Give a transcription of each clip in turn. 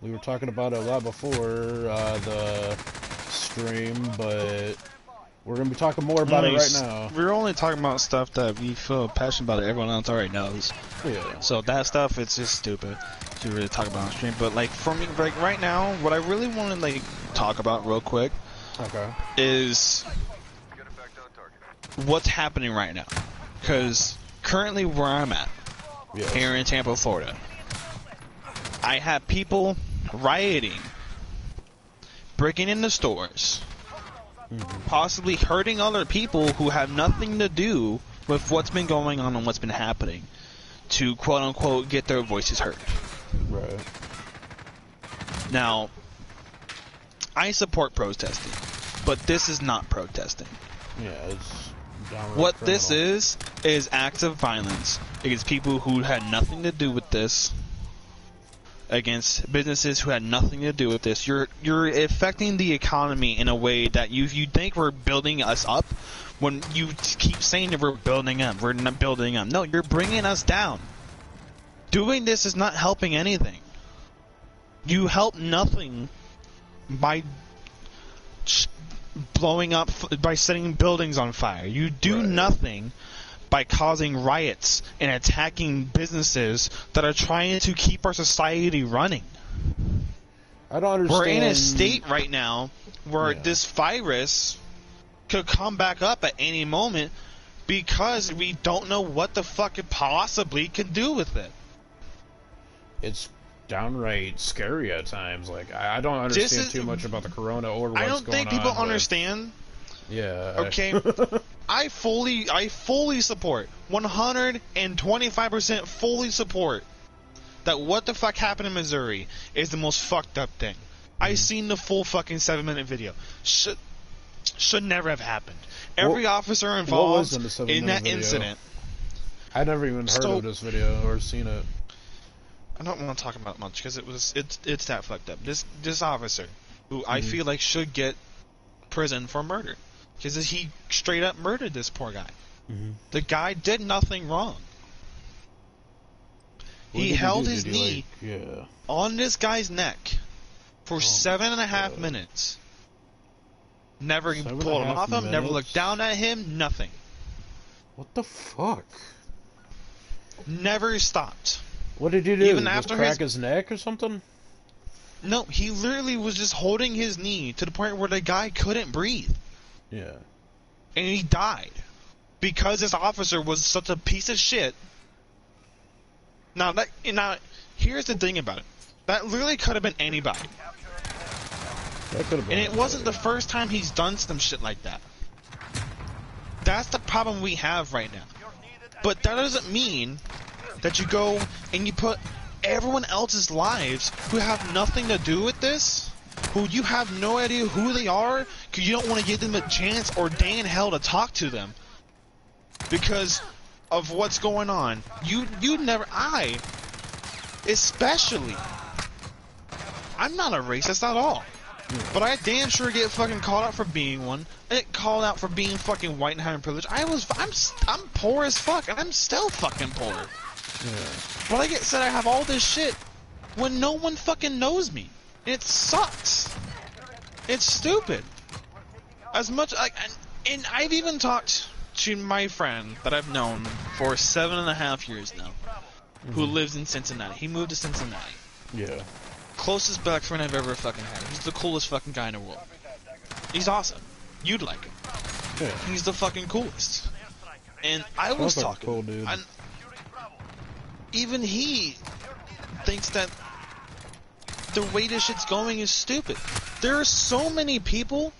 We were talking about it a lot before the stream, but we're gonna be talking more about it right now. We're only talking about stuff that we feel passionate about that everyone else already knows. Yeah. So that stuff, it's just stupid to really talk about on stream. But like for me, like right now, what I really want to like talk about real quick, is what's happening right now. Because currently where I'm at, here in Tampa, Florida, I have people rioting, breaking into stores, possibly hurting other people who have nothing to do with what's been going on and what's been happening, to quote-unquote get their voices heard. Right. Now, I support protesting, but this is not protesting. Yeah, it's downright what criminal. this is acts of violence against people who had nothing to do with this, against businesses who had nothing to do with this. You're affecting the economy in a way that you think we're building us up when you keep saying that we're building up. We're not building up. No, you're bringing us down. Doing this is not helping anything. You help nothing by blowing up, by setting buildings on fire. You do nothing by causing riots and attacking businesses that are trying to keep our society running. I don't understand. We're in a state right now where this virus could come back up at any moment because we don't know what the fuck it possibly could do with it. It's downright scary at times. Like, I don't understand too much about the corona or what's going on. I don't think people understand. Yeah. Okay. I fully support, 125% fully support that what the fuck happened in Missouri is the most fucked up thing. I seen the full fucking 7-minute video. Should never have happened. Every officer involved in that incident. I never even heard of this video or seen it. I don't want to talk about it much because it's that fucked up. This officer, who I feel like should get prison for murder, because he straight up murdered this poor guy. The guy did nothing wrong. He held his knee on this guy's neck for 7.5 minutes. Never pulled him off him, never looked down at him, nothing. What the fuck? Never stopped. What did you do? Even Just after crack his neck or something? No, he literally was just holding his knee to the point where the guy couldn't breathe. Yeah. And he died. Because this officer was such a piece of shit. Now, here's the thing about it. That literally could have been anybody. That could have been. And it wasn't the first time he's done some shit like that. That's the problem we have right now. But that doesn't mean that you go and you put everyone else's lives who have nothing to do with this, who you have no idea who they are, because you don't want to give them a chance or day in hell to talk to them because of what's going on. Especially, I'm not a racist at all, but I damn sure get fucking called out for being one. I get called out for being fucking white and having privilege. I'm poor as fuck, and I'm still fucking poor. But I get said I have all this shit when no one fucking knows me. It sucks. It's stupid. As much and I've even talked to my friend that I've known for 7.5 years now, who lives in Cincinnati. He moved to Cincinnati. Yeah. Closest black friend I've ever fucking had. He's the coolest fucking guy in the world. He's awesome. You'd like him. Yeah. He's the fucking coolest. And I was talking. Cool dude. And even he thinks that the way this shit's going is stupid. There are so many people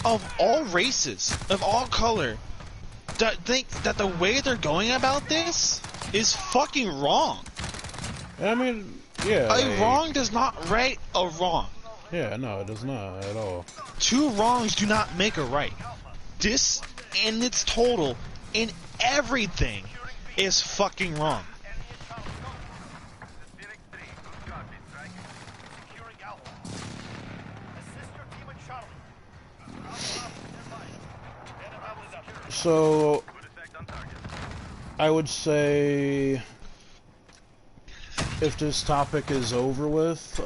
of all races, of all color, that think that the way they're going about this is fucking wrong. I mean, yeah. A wrong does not right a wrong. Yeah, no, it does not at all. Two wrongs do not make a right. This, in its total, in everything, is fucking wrong. So, I would say if this topic is over with,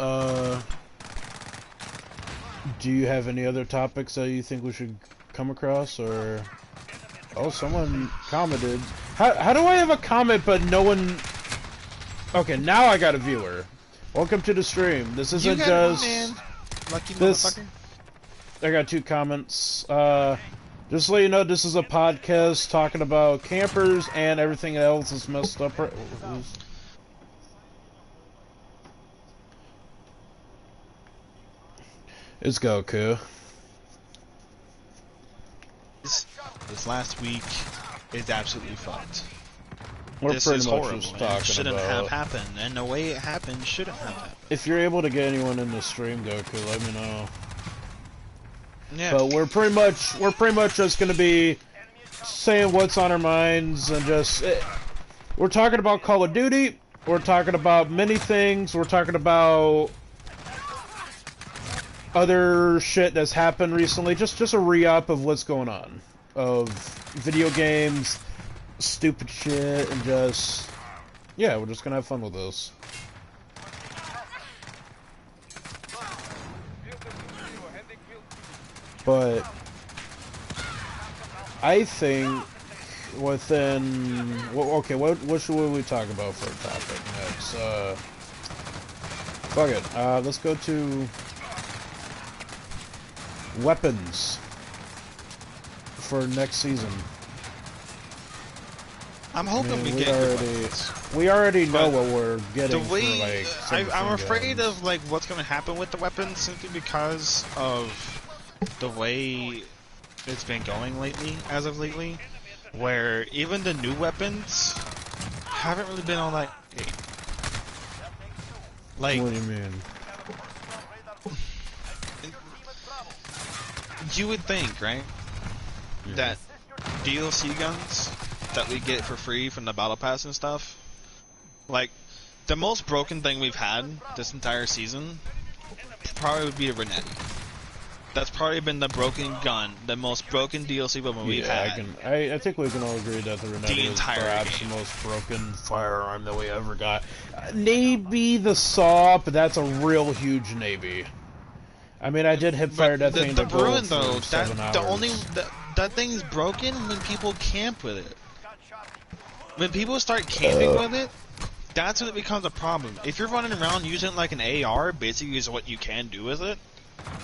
do you have any other topics that you think we should come across, or... Oh, someone commented. How do I have a comment but no one... Okay, now I got a viewer. Welcome to the stream. This isn't just... Lucky this... motherfucker. I got 2 comments. Just to let you know, this is a podcast talking about campers and everything else is messed up. It's Goku. This last week is absolutely fucked. We're This pretty is much horrible. just And talking it shouldn't about... have happened, and the way it happened shouldn't have happened. If you're able to get anyone in the stream, Goku, let me know. Yeah. But we're pretty much just gonna be saying what's on our minds and just we're talking about Call of Duty. We're talking about many things. We're talking about other shit that's happened recently. Just a re-up of what's going on, of video games, stupid shit, and just yeah, we're just gonna have fun with this. But I think within... Okay, what should we talk about for a topic next? Fuck it. Let's go to... weapons for next season. I'm hoping we get good weapons. We already know what we're getting The way, for, like... I'm afraid of, like, what's going to happen with the weapons simply because of the way it's been going lately, as of lately, where even the new weapons haven't really been all that great. Like, what do you mean? You would think, right, that DLC guns that we get for free from the battle pass and stuff, like, the most broken thing we've had this entire season probably would be a Renetti. That's probably been the broken gun, the most broken DLC weapon we've had. I think we can all agree that the Renetti is perhaps the most broken firearm that we ever got. Maybe the SAW, but that's a real huge maybe. I mean, I did hip fire that thing to Bruen, though, for 7 hours. that thing's broken when people camp with it. When people start camping with it, that's when it becomes a problem. If you're running around using like an AR, basically is what you can do with it.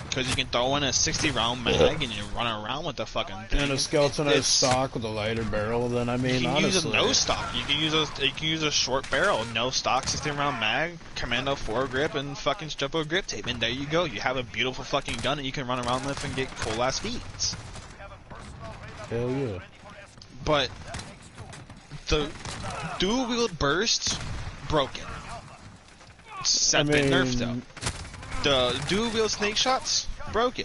Because you can throw in a 60-round mag and you run around with the fucking thing. And a skeleton is stock with a lighter barrel, then I mean, you can honestly... use a no stock. You can use a short barrel, no stock, 60-round mag, Commando 4 grip, and fucking Stropo grip tape. And there you go. You have a beautiful fucking gun that you can run around with and get cool ass feats. Hell yeah. But the dual wield burst broken. Set been nerfed up. The dual wield snake shots broken.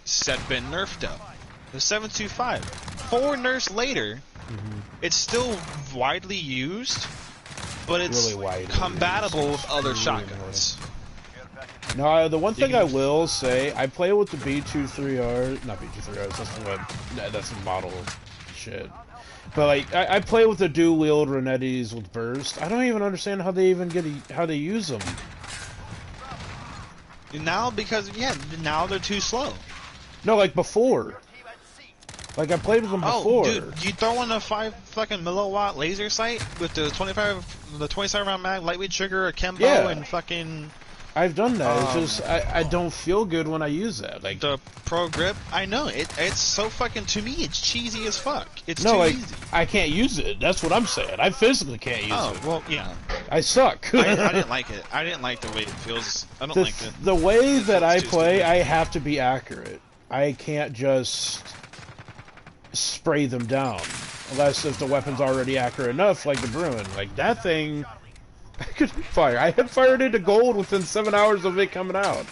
Set been nerfed up. The 7.25, 4 nerfs later, it's still widely used, but it's really compatible with other shotguns. No, the one thing I will say, I play with the B23R, not B23Rs, that's a model shit. But like, I play with the dual wield Renettis with burst. I don't even understand how they even how they use them. Now, because now they're too slow. No, like before. Like I played with them before. Oh, dude, you throw in a 5 fucking milliwatt laser sight with the 27 round mag, lightweight trigger, a Kembo, and fucking. I've done that. It's just I don't feel good when I use that. Like the pro grip, I know it's so fucking, to me it's cheesy as fuck. It's too easy. I can't use it. That's what I'm saying. I physically can't use it. Oh well, yeah. I suck. I didn't like it. I didn't like the way it feels. I don't like it. The way that I play, I have to be accurate. I can't just spray them down unless if the weapon's already accurate enough, like the Bruen. Like that thing. I could fire. I had fired into gold within 7 hours of it coming out.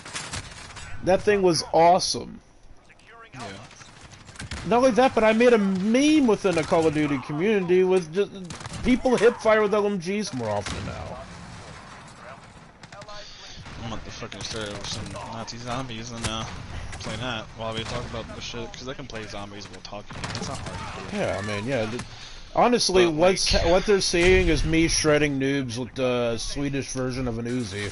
That thing was awesome. Yeah. Not only that, but I made a meme within the Call of Duty community with just people hip fire with LMGs more often now. I'm about to fucking start with some Nazi zombies and play that while we talk about the shit, because I can play zombies while talking. It's not hard to do. Yeah, I mean, yeah. Honestly, But, like, what they're seeing is me shredding noobs with the Swedish version of an Uzi.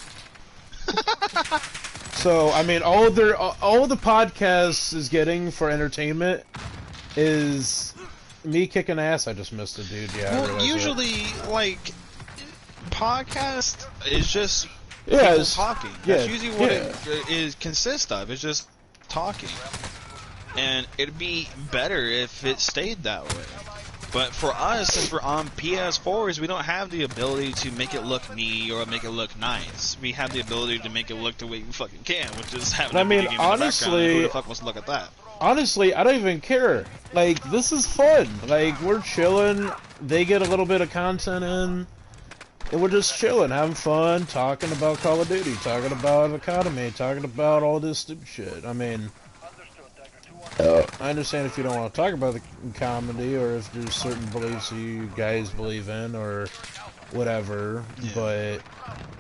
So, I mean, all the podcast is getting for entertainment is me kicking ass. I just missed it, dude. Yeah. Well, usually, like, podcast is just yeah, people talking. That's yeah, usually what yeah. it is consists of. It's just talking. And it'd be better if it stayed that way. But for us, since we're on PS4s, we don't have the ability to make it look neat or make it look nice. We have the ability to make it look the way we fucking can, which is having a video game in the background. And who the fuck wants to look at that? Honestly, I don't even care. Like, this is fun. Like, we're chilling. They get a little bit of content in. And we're just chilling, having fun, talking about Call of Duty, talking about Economy, talking about all this stupid shit. I mean, I understand if you don't want to talk about the comedy or if there's certain beliefs you guys believe in or whatever, but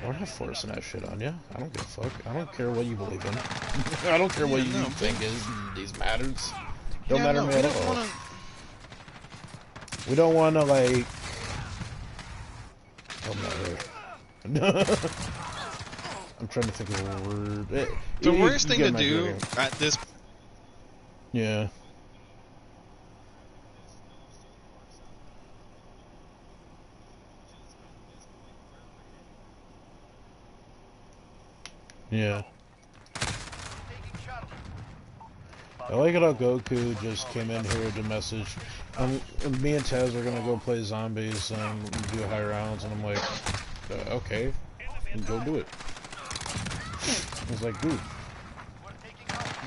we're not forcing that shit on you. I don't give a fuck. I don't care what you believe in. I don't care what you think is these matters. Don't matter to me at all. We don't want to, like... Don't matter. I'm trying to think of a word. The worst thing to do at this... Yeah. Yeah. I like it how Goku just came in here to message. Me and Taz are gonna go play zombies and do high rounds, and I'm like, okay, go do it. I was like, dude.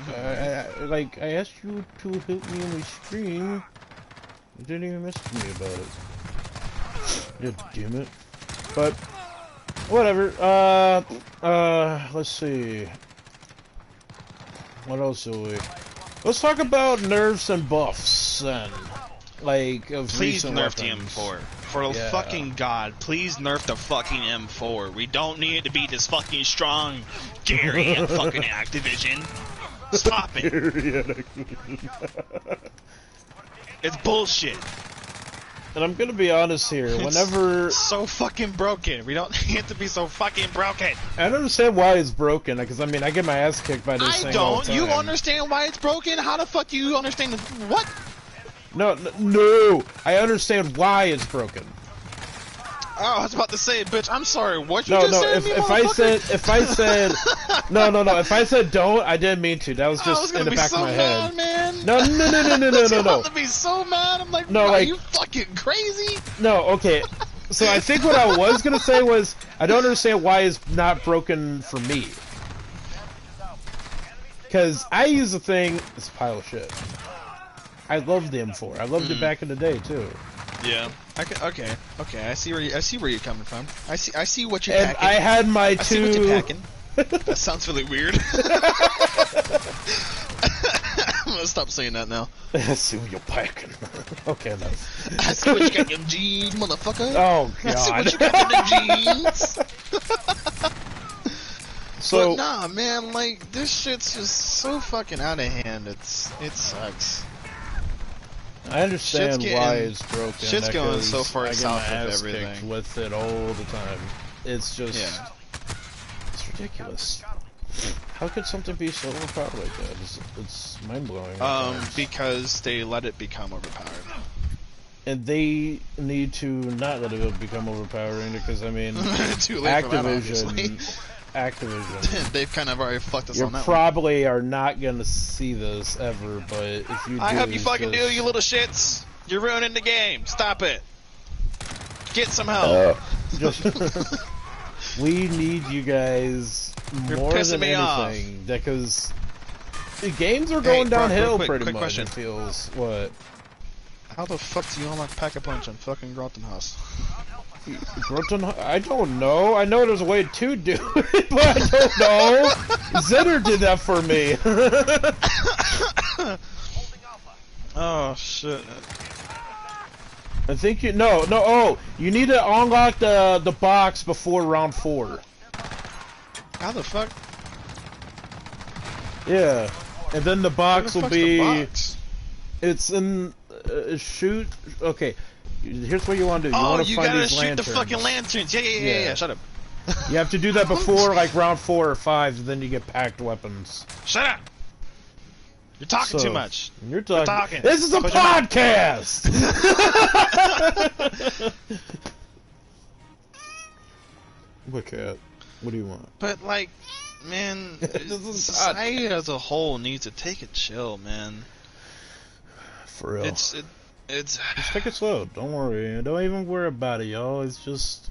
I asked you to help me on my stream. You didn't even message me about it. God damn it. But, whatever. Let's see. What else do we... Let's talk about nerfs and buffs, and, like, of please recent nerf weapons. the M4. For the fucking god, please nerf the fucking M4. We don't need it to be this fucking strong, Gary and fucking Activision. Stop it. It's bullshit. And I'm gonna be honest here, whenever... It's so fucking broken. We don't need it to be so fucking broken. I don't understand why it's broken, because, I mean, I get my ass kicked by this thing all the time. You understand why it's broken? How the fuck do you understand what? No, I understand why it's broken. Oh, I was about to say, bitch, I'm sorry, what you just said to me, if I said, if I said don't, I didn't mean to. That was just in the back of my head. Man. No. I'm gonna be so mad. I'm like, no, are you fucking crazy? No, okay. So I think what I was gonna say was, I don't understand why it's not broken for me. Because I use the thing, this pile of shit. I loved the M4. I loved it back in the day too. Yeah. Okay. I see where you're coming from. I see what you're and packing. I had my I see what you're packing. That sounds really weird. I'm gonna stop saying that now. I see what you're packing. Okay, enough. I see what you got in them jeans, motherfucker. Oh god. I see what you got in them jeans. So but nah, man, like this shit's just so fucking out of hand. It sucks. I understand why it's broken. Shit's going so far south with everything. With it all the time. It's just... Yeah. It's ridiculous. How could something be so overpowered like that? It's mind-blowing. Because they let it become overpowered. And they need to not let it become overpowering, because, I mean... Too late Activision... They've kind of already fucked us on that. You probably are not going to see this ever, but if you do... I hope you fucking do, you little shits! You're ruining the game! Stop it! Get some help! We need you guys more than anything, because the games are going downhill pretty much, question. It feels. What? How the fuck do you unlock Pack-a-Punch on fucking Grottenhaus? I don't know. I know there's a way to do it, but I don't know. Zenner did that for me. Oh shit! I think you oh, you need to unlock the box before round 4. How the fuck? Yeah, and then the box will be. The box? It's in shoot. Okay, Here's what you want to do. You Oh, want to you find gotta these shoot lanterns. the fucking lanterns. Yeah. Shut up. You have to do that before like round 4 or 5, and then you get packed weapons. Shut up. You're talking So, too much. You're talking. talking. This is a Put your mouth- podcast. What cat? What do you want? But like, man, This is society as a whole needs to take it chill, man. For real. It's Just take it slow. Don't worry. Don't even worry about it, y'all. It's just.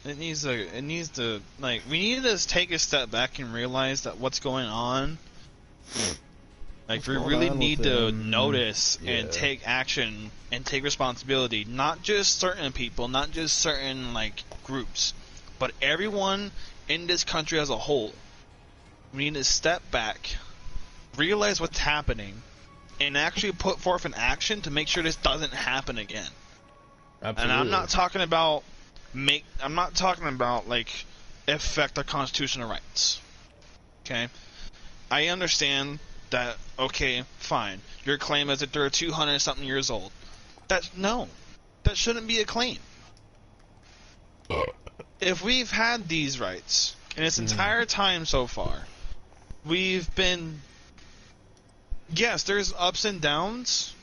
it needs to like we need to take a step back and realize that what's going on. Like What's we going really on need to within- notice yeah. and take action and take responsibility. Not just certain people, not just certain like groups, but everyone in this country as a whole. We need to step back, realize what's happening, and actually put forth an action to make sure this doesn't happen again. Absolutely. And I'm not talking about like affect our constitutional rights. Okay? I understand that, okay, fine. Your claim is that they're 200 something years old. That shouldn't be a claim. If we've had these rights in its entire time so far, we've been, yes, there's ups and downs,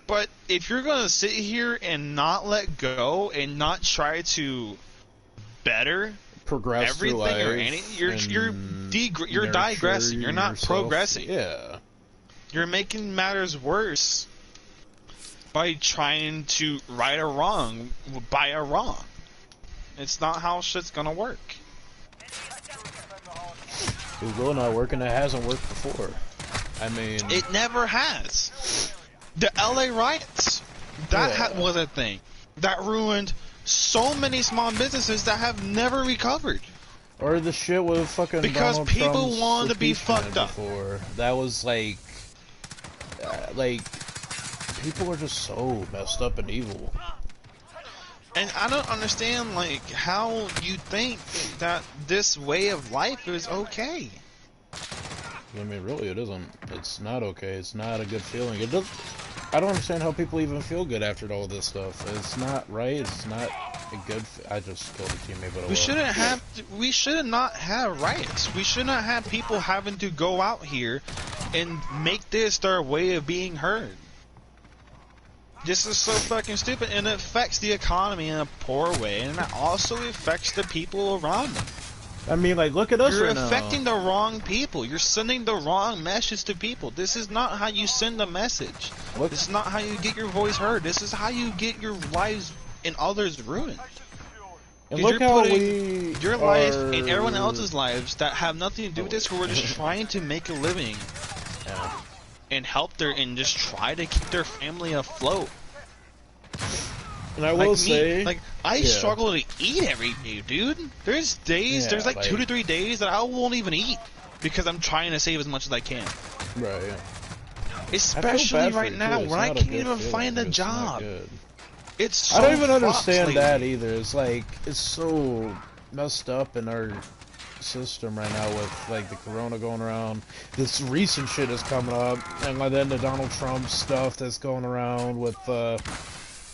but if you're going to sit here and not let go and not try to better progress everything through life or any, you're nurture digressing. You're not yourself. progressing. Yeah. You're making matters worse by trying to right a wrong by a wrong. It's not how shit's gonna work. It will not work, and it hasn't worked before. I mean, It never has. The LA riots, that was a thing that ruined so many small businesses that have never recovered. or the shit with fucking Because Donald people Trump's wanted to be impeachment fucked up. before. That was like people are just so messed up and evil. And I don't understand, like, how you think that this way of life is okay. I mean, really, it isn't. It's not okay. It's not a good feeling. It does. I don't understand how people even feel good after all this stuff. It's not right. It's not a good. I just killed a teammate, but We should not have riots. We should not have people having to go out here and make this their way of being heard. This is so fucking stupid, and it affects the economy in a poor way, and it also affects the people around them. I mean, like, look at us You're right now. affecting the wrong people. You're sending the wrong message to people. This is not how you send a message. Look- This is not how you get your voice heard. This is how you get your lives and others ruined. And 'Cause look you're how putting we your life are... and everyone else's lives that have nothing to do with this, who are just trying to make a living Yeah. and help and just try to keep their family afloat. And I will Like say, me, like I yeah. struggle to eat every day, dude. There's days, Yeah, there's like 2 to like- 3 days that I won't even eat because I'm trying to save as much as I can. right? Yeah. I feel Especially bad for right you, now too. It's when I not a can't good even feeling. find a It's not job. good. It's so I don't even fucked understand lately. that either. It's like it's so messed up in our system right now with like the corona going around. This recent shit is coming up, and then the Donald Trump stuff that's going around with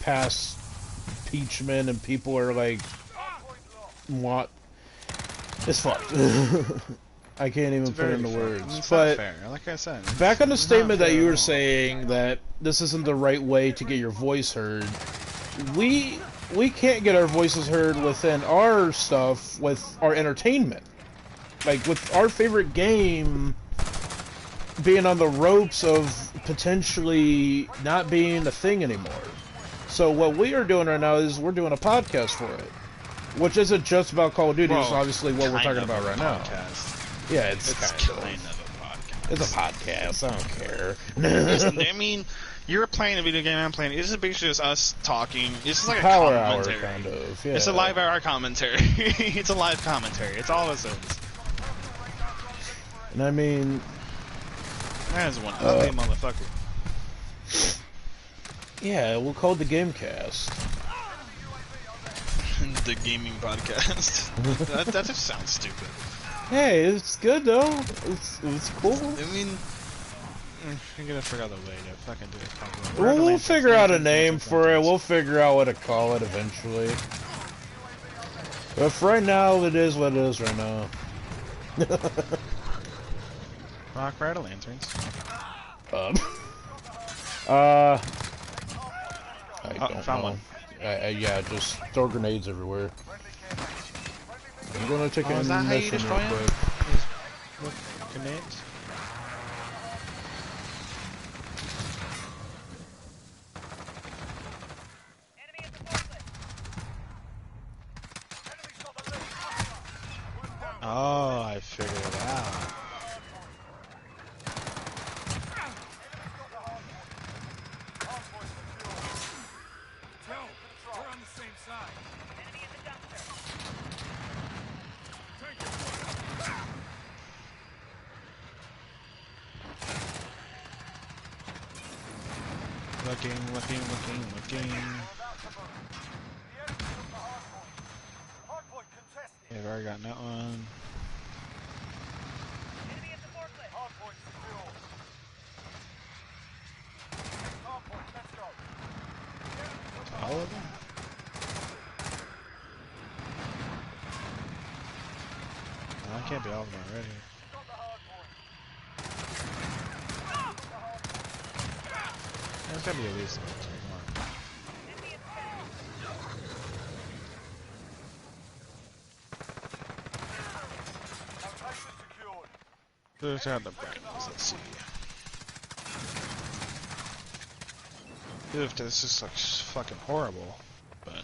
past impeachment, and people are like, "What? It's fucked." I can't even It's put it into very fair. words. It's But not fair. Like I said, back on the it's statement not that fair you at were all. saying that this isn't the right way to get your voice heard. We can't get our voices heard within our stuff with our entertainment. Like with our favorite game being on the ropes of potentially not being a thing anymore. So what we are doing right now is we're doing a podcast for it. Which isn't just about Call of Duty, it's Well, obviously what we're kind talking of about a right now. podcast. Yeah, it's It's kind of. a podcast. It's a podcast. I don't care. I mean, you're playing a video game, I'm playing. This is basically just us talking. This is like Power a hour, commentary. kind of. Yeah. It's a live hour commentary. It's a live commentary. It's all this is. And I mean, That is one ugly motherfucker. yeah, we'll call it the Gamecast. The gaming podcast. that just sounds stupid. Hey, it's good though. It's cool. I mean, You're gonna figure out a way to fucking do it properly. We'll figure out a name for it. We'll figure out what to call it eventually. But for right now, it is what it is right now. Rock Rider Lanterns. I don't found know. one. Yeah, just throw grenades everywhere. I'm gonna take an Is that how you mission destroy real him? quick. With grenades? Oh, I figured it out. Looking. Yeah, I've already gotten that one. All of them? No, I can't be all of them already. There's gotta be at least one. There's out the brightness, let's see. If this just looks fucking horrible, but...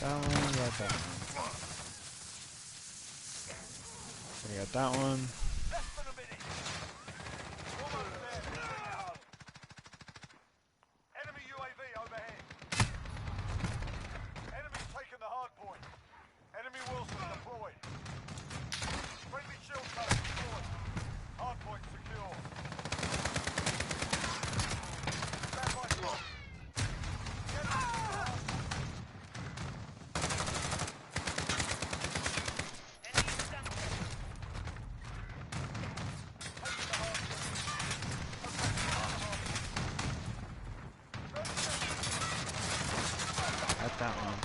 That one, got that one. We got that one. Enemy UAV overhead. Enemy's taken the hard point. Enemy Wilson deployed. Friendly shield cone deployed. Hard point secure. Stand by shot. Got that one.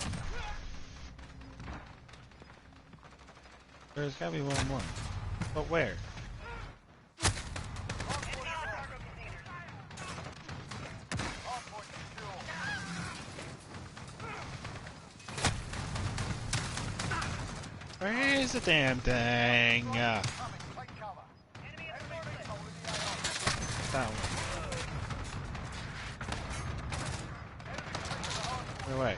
There's gotta be one more. But where? Where is the damn thing? That one. Wait.